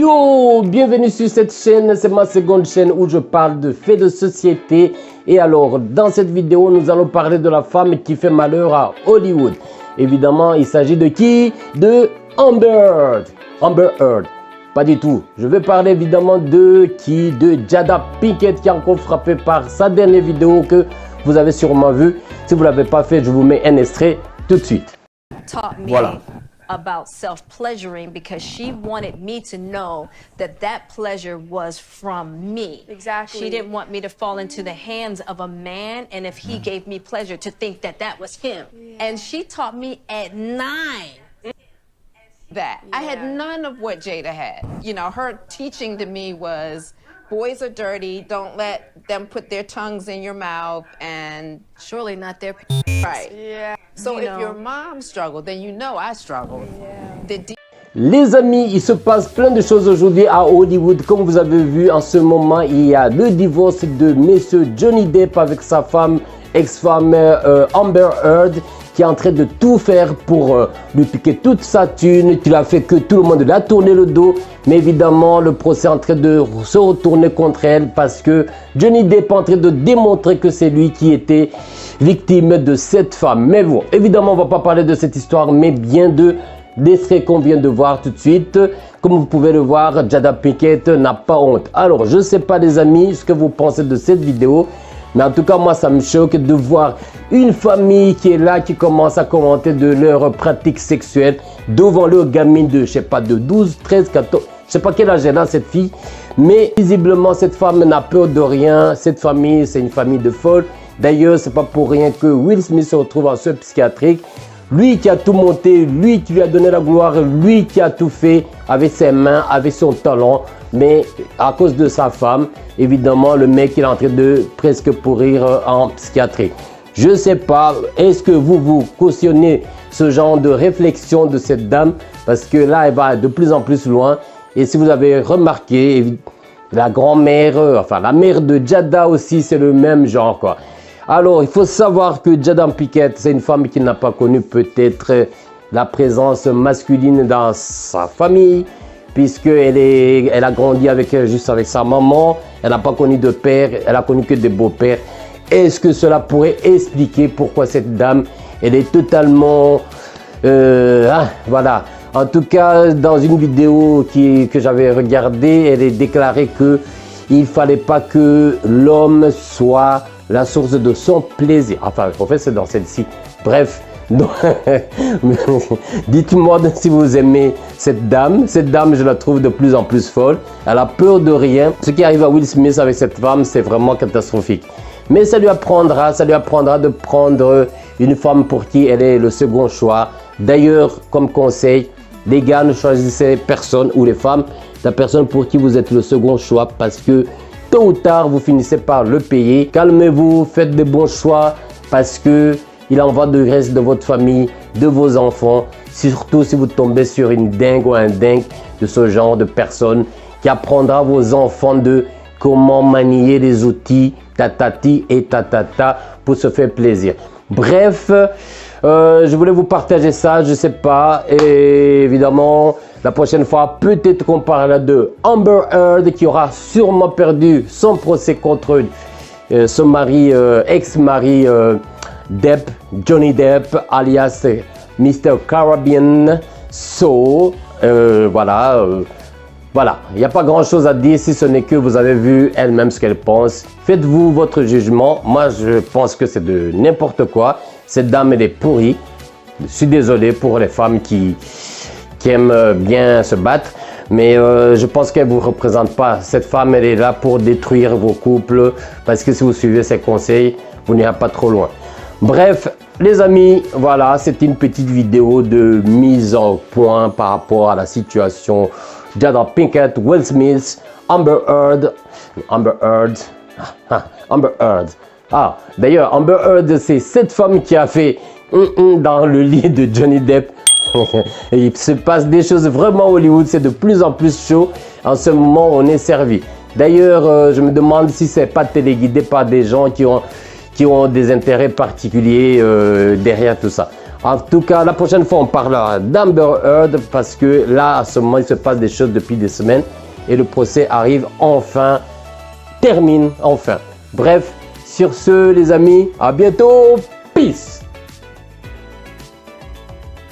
Yo, bienvenue sur cette chaîne, c'est ma seconde chaîne où je parle de faits de société. Et alors, dans cette vidéo, nous allons parler de la femme qui fait malheur à Hollywood. Évidemment, il s'agit de qui? De Amber Heard. Amber Heard. Pas du tout. Je vais parler évidemment de qui? De Jada Pinkett qui est encore frappée par sa dernière vidéo que vous avez sûrement vue. Si vous ne l'avez pas fait, je vous mets un extrait tout de suite. Voilà. About self-pleasuring because she wanted me to know that that pleasure was from me. Exactly. She didn't want me to fall into the hands of a man and if he gave me pleasure to think that that was him. Yeah. And she taught me at 9. That. Yeah. I had none of what Jada had. You know, her teaching to me was boys are dirty, don't let them put their tongues in your mouth and surely not their right. Yeah. So if your mom struggled, then you know I struggled. Yeah. Les amis, il se passe plein de choses aujourd'hui à Hollywood. Comme vous avez vu en ce moment, il y a le divorce de monsieur Johnny Depp avec sa femme, ex-femme Amber Heard, qui est en train de tout faire pour lui piquer toute sa thune, qui a fait que tout le monde lui a tourné le dos. Mais évidemment, le procès est en train de se retourner contre elle parce que Johnny Depp est en train de démontrer que c'est lui qui était victime de cette femme. Mais bon, évidemment, on ne va pas parler de cette histoire, mais bien de l'extrait qu'on vient de voir tout de suite. Comme vous pouvez le voir, Jada Pinkett n'a pas honte. Alors, je ne sais pas les amis, ce que vous pensez de cette vidéo. Mais en tout cas, moi, ça me choque de voir une famille qui est là, qui commence à commenter de leurs pratiques sexuelles devant leur gamine de, je sais pas, de 12, 13, 14, je sais pas quel âge elle a cette fille. Mais visiblement, cette femme n'a peur de rien. Cette famille, c'est une famille de folles. D'ailleurs, c'est pas pour rien que Will Smith se retrouve en soins psychiatriques. Lui qui a tout monté, lui qui lui a donné la gloire, lui qui a tout fait avec ses mains, avec son talent. Mais à cause de sa femme, évidemment, le mec il est en train de presque pourrir en psychiatrie. Je ne sais pas, est-ce que vous cautionnez ce genre de réflexion de cette dame? Parce que là, elle va de plus en plus loin. Et si vous avez remarqué, la grand-mère, enfin la mère de Jada aussi, c'est le même genre quoi. Alors, il faut savoir que Jada Pinkett, c'est une femme qui n'a pas connu peut-être la présence masculine dans sa famille, puisqu'elle a grandi juste avec sa maman, elle n'a pas connu de père, elle a connu que des beaux-pères. Est-ce que cela pourrait expliquer pourquoi cette dame, elle est totalement... voilà. En tout cas, dans une vidéo que j'avais regardée, elle est déclarée qu'il ne fallait pas que l'homme soit la source de son plaisir. Enfin, en fait, c'est dans celle-ci. Bref, dites-moi si vous aimez cette dame. Cette dame, je la trouve de plus en plus folle. Elle a peur de rien. Ce qui arrive à Will Smith avec cette femme, c'est vraiment catastrophique. Mais ça lui apprendra de prendre une femme pour qui elle est le second choix. D'ailleurs, comme conseil, les gars, ne choisissez personne ou les femmes, la personne pour qui vous êtes le second choix parce que tôt ou tard, vous finissez par le payer. Calmez-vous, faites de bons choix parce que il en va du reste de votre famille, de vos enfants. Surtout si vous tombez sur une dingue ou un dingue de ce genre de personne qui apprendra à vos enfants de comment manier les outils tatati et tatata pour se faire plaisir. Bref, je voulais vous partager ça, je ne sais pas. Et évidemment, la prochaine fois, peut-être qu'on parlera de Amber Heard qui aura sûrement perdu son procès contre son mari, ex-mari Depp, Johnny Depp, alias Mr. Caribbean. So, voilà. Voilà, il n'y a pas grand chose à dire si ce n'est que vous avez vu elle-même ce qu'elle pense. Faites-vous votre jugement. Moi, je pense que c'est de n'importe quoi. Cette dame, elle est pourrie. Je suis désolé pour les femmes qui aiment bien se battre. Mais je pense qu'elle ne vous représente pas. Cette femme, elle est là pour détruire vos couples. Parce que si vous suivez ses conseils, vous n'irez pas trop loin. Bref, les amis, voilà, c'était une petite vidéo de mise en point par rapport à la situation Jada Pinkett, Will Smith, Amber Heard. Ah, d'ailleurs, Amber Heard, c'est cette femme qui a fait dans le lit de Johnny Depp. Et il se passe des choses vraiment Hollywood, c'est de plus en plus chaud. En ce moment, on est servi. D'ailleurs, je me demande si c'est pas téléguidé par des gens qui ont des intérêts particuliers derrière tout ça. En tout cas, la prochaine fois, on parlera d'Amber Heard parce que là, à ce moment, il se passe des choses depuis des semaines et le procès arrive enfin, termine enfin. Bref, sur ce, les amis, à bientôt!